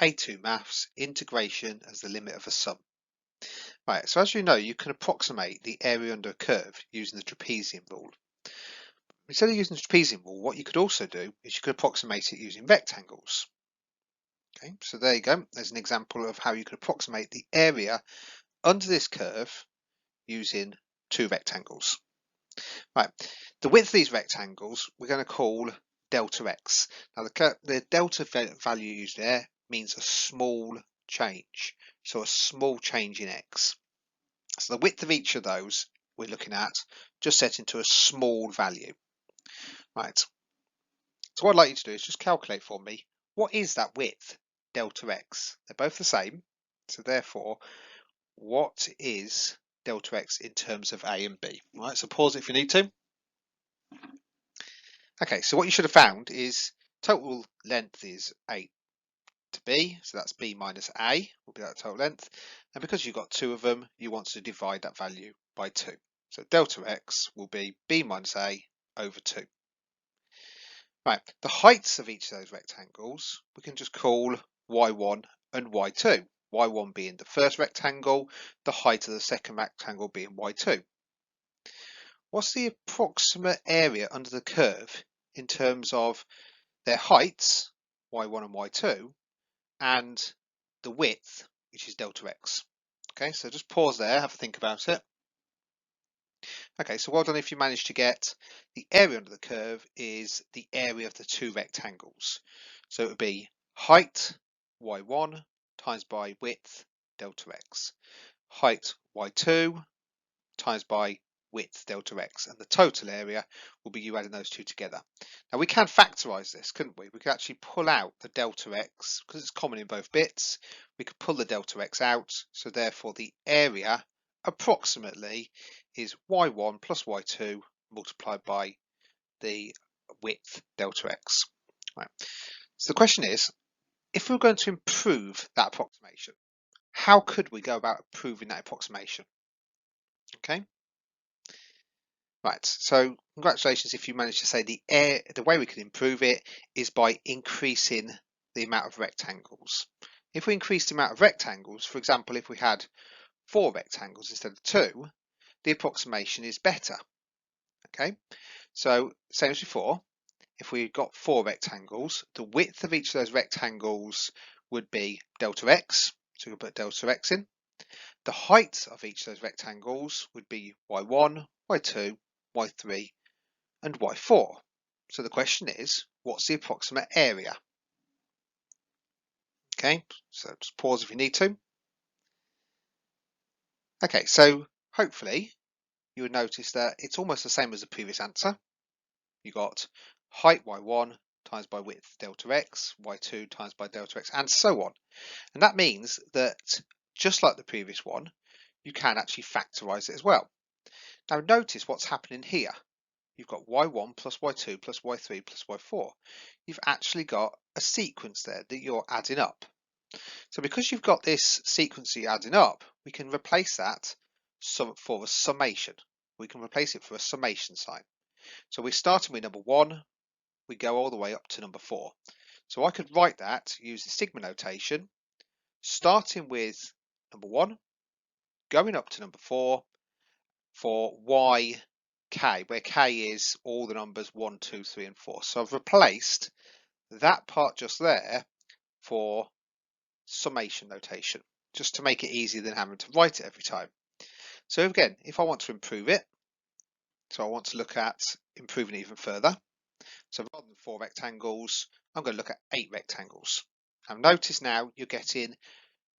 A2 Maths, Integration as the limit of a sum. Right, so as you know, you can approximate the area under a curve using the trapezium rule. Instead of using the trapezium rule, what you could also do is you could approximate it using rectangles. Okay, so there you go. There's an example of how you could approximate the area under this curve using two rectangles. Right, the width of these rectangles we're going to call delta x. Now the delta value used there means a small change, so a small change in x. So the width of each of those we're looking at just set into a small value. Right, so what I'd like you to do is just calculate for me, what is that width, delta x? They're both the same, so therefore what is delta x in terms of a and b? Right, so pause it if you need to. Okay, so what you should have found is total length is a to b, so that's b minus a will be that total length, and because you've got two of them, you want to divide that value by 2. So delta x will be b minus a over 2. Right, the heights of each of those rectangles we can just call y1 and y2. y1 being the first rectangle, the height of the second rectangle being y2. What's the approximate area under the curve in terms of their heights, y1 and y2, and the width, which is delta x? Okay, so just pause there, have a think about it. Okay, so well done if you managed to get the area under the curve is the area of the two rectangles. So it would be height, y1, times by width, delta x. Height, y2, times by width, delta x. And the total area will be you adding those two together. Now we can factorise this, couldn't we? We could actually pull out the delta x, because it's common in both bits. We could pull the delta x out, so therefore the area approximately is y1 plus y2 multiplied by the width delta x. Right. So the question is, if we're going to improve that approximation, how could we go about improving that approximation? Okay. Right, so congratulations if you managed to say the way we can improve it is by increasing the amount of rectangles. If we increase the amount of rectangles, for example, if we had 4 rectangles instead of 2, the approximation is better. Okay, so same as before, if we got 4 rectangles, the width of each of those rectangles would be delta x, so we'll put delta x in. The height of each of those rectangles would be y1, y2, y3 and y4. So the question is, what's the approximate area? Okay, so just pause if you need to. Okay, so hopefully you would notice that it's almost the same as the previous answer. You got height y1 times by width delta x, y2 times by delta x, and so on. And that means that just like the previous one, you can actually factorise it as well. Now notice what's happening here. You've got y1 plus y2 plus y3 plus y4. You've actually got a sequence there that you're adding up. So because you've got this sequence you're adding up, we can replace that for a summation. We can replace it for a summation sign. So we're starting with number 1, we go all the way up to number 4. So I could write that using sigma notation, starting with number 1, going up to number 4 for y k, where k is all the numbers 1, 2, 3 and 4. So I've replaced that part just there for summation notation, just to make it easier than having to write it every time. So again, if I want to improve it, so I want to look at improving it even further. So rather than 4 rectangles, I'm going to look at 8 rectangles. And notice now you're getting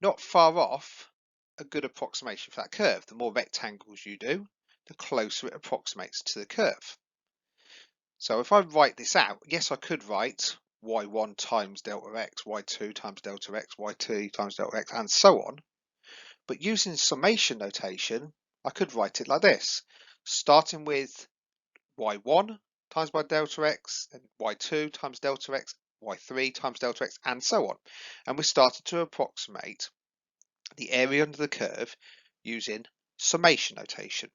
not far off a good approximation for that curve. The more rectangles you do, the closer it approximates to the curve. So if I write this out, yes, I could write y1 times delta x, y2 times delta x, y2 times delta x, and so on. But using summation notation, I could write it like this, starting with y1 times by delta x, and y2 times delta x, y3 times delta x, and so on. And we started to approximate the area under the curve using summation notation.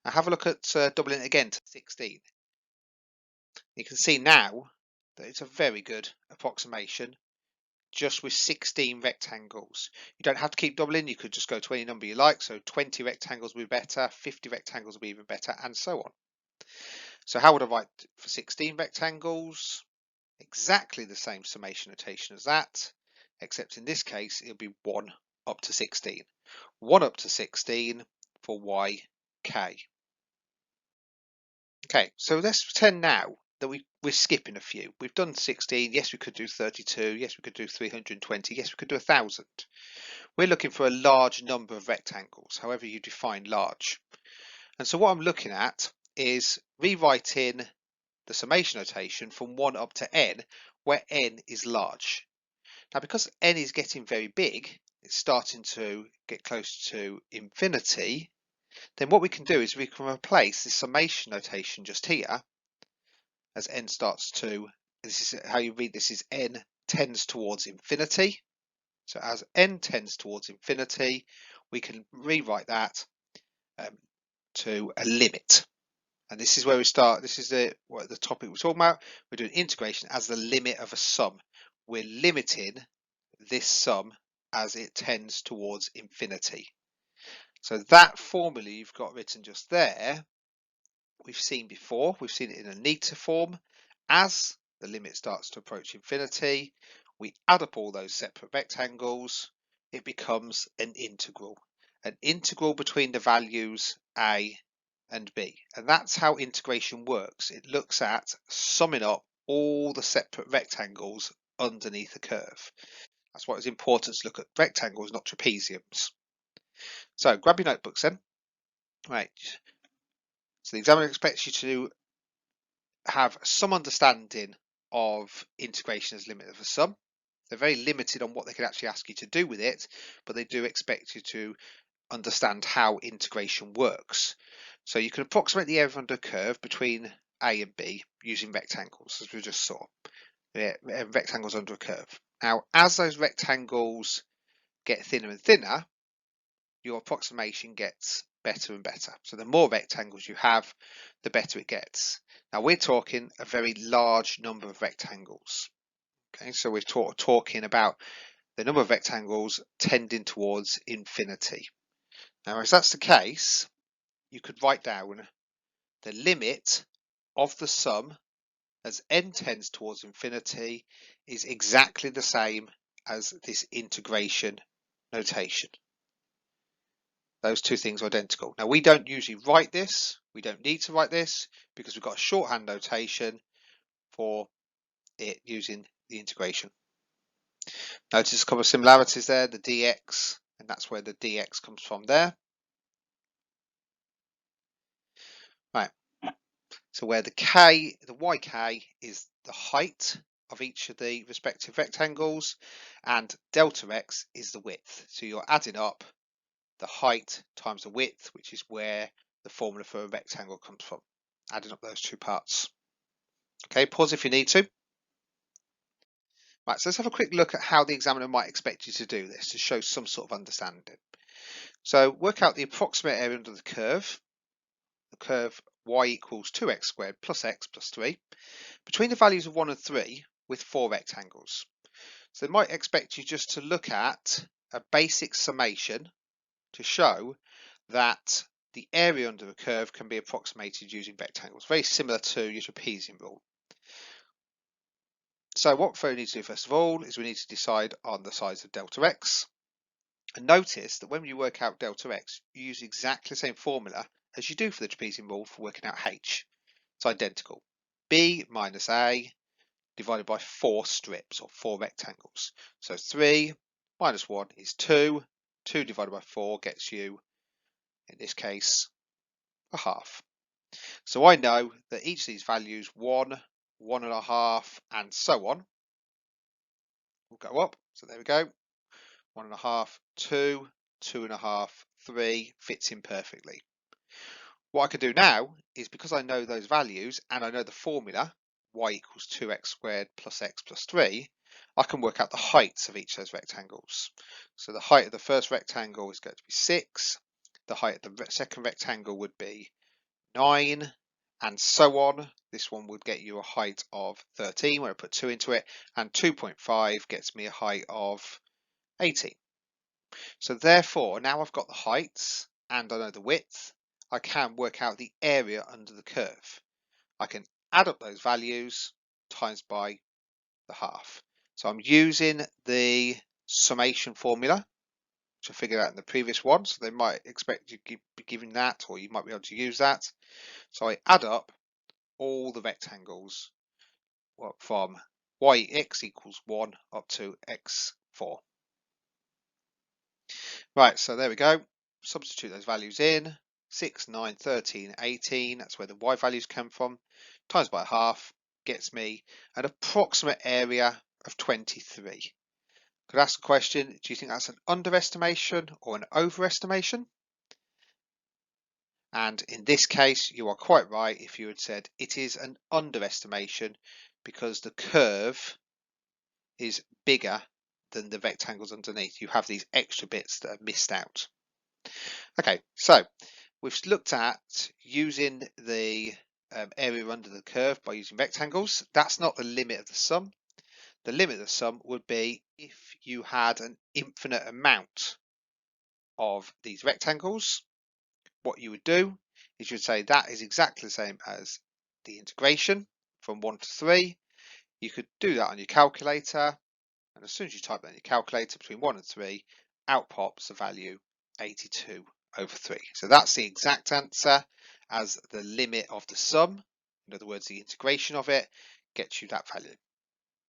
Now have a look at doubling it again to 16. You can see now that it's a very good approximation just with 16 rectangles. You don't have to keep doubling, you could just go to any number you like. So 20 rectangles will be better, 50 rectangles will be even better, and so on. So how would I write for 16 rectangles? Exactly the same summation notation as that, except in this case it'll be 1 up to 16. 1 up to 16 for yk. Okay, so let's pretend now that we're skipping a few. We've done 16, yes we could do 32, yes we could do 320, yes we could do 1000. We're looking for a large number of rectangles, however you define large. And so what I'm looking at is rewriting the summation notation from 1 up to n, where n is large. Now because n is getting very big, it's starting to get close to infinity, then what we can do is we can replace the summation notation just here as n starts to, this is how you read this, is n tends towards infinity. So as n tends towards infinity, we can rewrite that to a limit. And this is where we start. This is the topic we're talking about. We're doing integration as the limit of a sum. We're limiting this sum as it tends towards infinity. So that formula you've got written just there, we've seen before. We've seen it in a neater form. As the limit starts to approach infinity, we add up all those separate rectangles. It becomes an integral between the values a and b. And that's how integration works. It looks at summing up all the separate rectangles underneath a curve. That's why it's important to look at rectangles, not trapeziums. So grab your notebooks then. Right. So the examiner expects you to have some understanding of integration as limit of a sum. They're very limited on what they can actually ask you to do with it, but they do expect you to understand how integration works. So you can approximate the area under a curve between A and B using rectangles, as we just saw. Rectangles under a curve. Now, as those rectangles get thinner and thinner, your approximation gets better and better. So the more rectangles you have, the better it gets. Now we're talking a very large number of rectangles. Okay, so we're talking about the number of rectangles tending towards infinity. Now, if that's the case, you could write down the limit of the sum as n tends towards infinity is exactly the same as this integration notation. Those two things are identical. Now we don't usually write this, we don't need to write this because we've got a shorthand notation for it using the integration. Notice a couple of similarities there, the dx, and that's where the dx comes from there. Right, so where the yk is the height of each of the respective rectangles and delta x is the width. So you're adding up the height times the width, which is where the formula for a rectangle comes from. Adding up those two parts. Okay, pause if you need to. Right, so let's have a quick look at how the examiner might expect you to do this to show some sort of understanding. So work out the approximate area under the curve y equals 2x squared plus x plus 3 between the values of 1 and 3 with 4 rectangles. So they might expect you just to look at a basic summation to show that the area under a curve can be approximated using rectangles, very similar to your trapezium rule. So what we need to do first of all is we need to decide on the size of delta x. And notice that when you work out delta x, you use exactly the same formula as you do for the trapezium rule for working out h. It's identical. B minus a divided by 4 strips or 4 rectangles. So 3 minus 1 is 2. 2 divided by 4 gets you, in this case, a half. So I know that each of these values, 1, 1.5, and so on, will go up. So there we go. 1.5, 2, 2.5, 3 fits in perfectly. What I can do now is, because I know those values and I know the formula, y equals 2x squared plus x plus 3, I can work out the heights of each of those rectangles. So the height of the first rectangle is going to be 6. The height of the second rectangle would be 9. and so on. This one would get you a height of 13 when I put 2 into it, and 2.5 gets me a height of 18. So therefore, now I've got the heights and I know the width, I can work out the area under the curve. I can add up those values times by the half. So I'm using the summation formula, which I figured out in the previous one. So they might expect you to be given that, or you might be able to use that. So I add up all the rectangles from yx equals 1 up to x4. Right, so there we go. Substitute those values in. 6, 9, 13, 18. That's where the y values come from. Times by half gets me an approximate area of 23. Could I ask a question? Do you think that's an underestimation or an overestimation? And in this case, you are quite right if you had said it is an underestimation because the curve is bigger than the rectangles underneath. You have these extra bits that are missed out. Okay, so we've looked at using the area under the curve by using rectangles. That's not the limit of the sum. The limit of the sum would be if you had an infinite amount of these rectangles. What you would do is you'd say that is exactly the same as the integration from 1 to 3. You could do that on your calculator, and as soon as you type that in your calculator between 1 and 3, out pops the value 82 over 3. So that's the exact answer as the limit of the sum. In other words, the integration of it gets you that value.